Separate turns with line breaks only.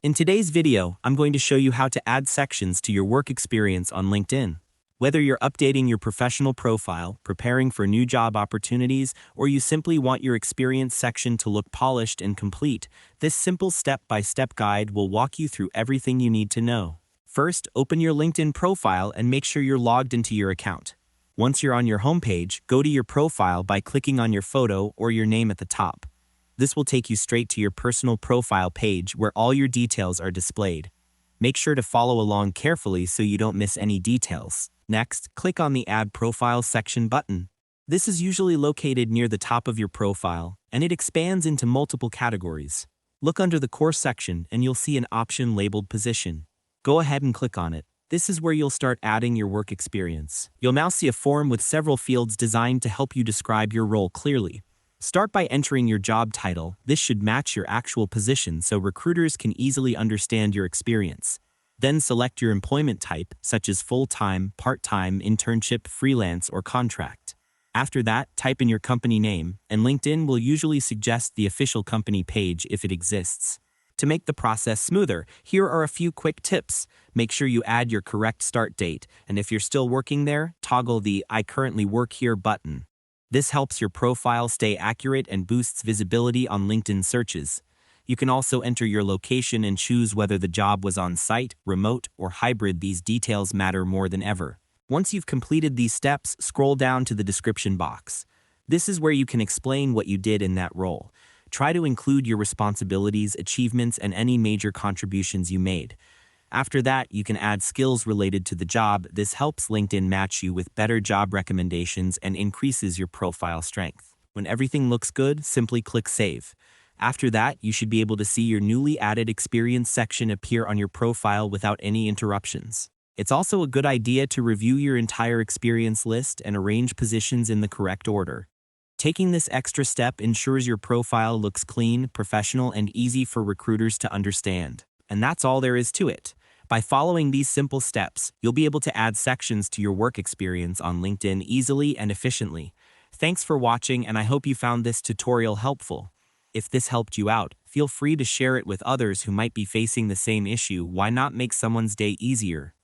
In today's video, I'm going to show you how to add sections to your work experience on LinkedIn. Whether you're updating your professional profile, preparing for new job opportunities, or you simply want your experience section to look polished and complete, this simple step-by-step guide will walk you through everything you need to know. First, open your LinkedIn profile and make sure you're logged into your account. Once you're on your homepage, go to your profile by clicking on your photo or your name at the top. This will take you straight to your personal profile page where all your details are displayed. Make sure to follow along carefully so you don't miss any details. Next, click on the Add Profile section button. This is usually located near the top of your profile, and it expands into multiple categories. Look under the Course section and you'll see an option labeled Position. Go ahead and click on it. This is where you'll start adding your work experience. You'll now see a form with several fields designed to help you describe your role clearly. Start by entering your job title. This should match your actual position so recruiters can easily understand your experience. Then select your employment type, such as full-time, part-time, internship, freelance, or contract. After that, type in your company name, and LinkedIn will usually suggest the official company page if it exists. To make the process smoother, here are a few quick tips. Make sure you add your correct start date, and if you're still working there, toggle the I currently work here button. This helps your profile stay accurate and boosts visibility on LinkedIn searches. You can also enter your location and choose whether the job was on-site, remote, or hybrid. These details matter more than ever. Once you've completed these steps, scroll down to the description box. This is where you can explain what you did in that role. Try to include your responsibilities, achievements, and any major contributions you made. After that, you can add skills related to the job. This helps LinkedIn match you with better job recommendations and increases your profile strength. When everything looks good, simply click Save. After that, you should be able to see your newly added experience section appear on your profile without any interruptions. It's also a good idea to review your entire experience list and arrange positions in the correct order. Taking this extra step ensures your profile looks clean, professional, and easy for recruiters to understand. And that's all there is to it. By following these simple steps, you'll be able to add sections to your work experience on LinkedIn easily and efficiently. Thanks for watching, and I hope you found this tutorial helpful. If this helped you out, feel free to share it with others who might be facing the same issue. Why not make someone's day easier?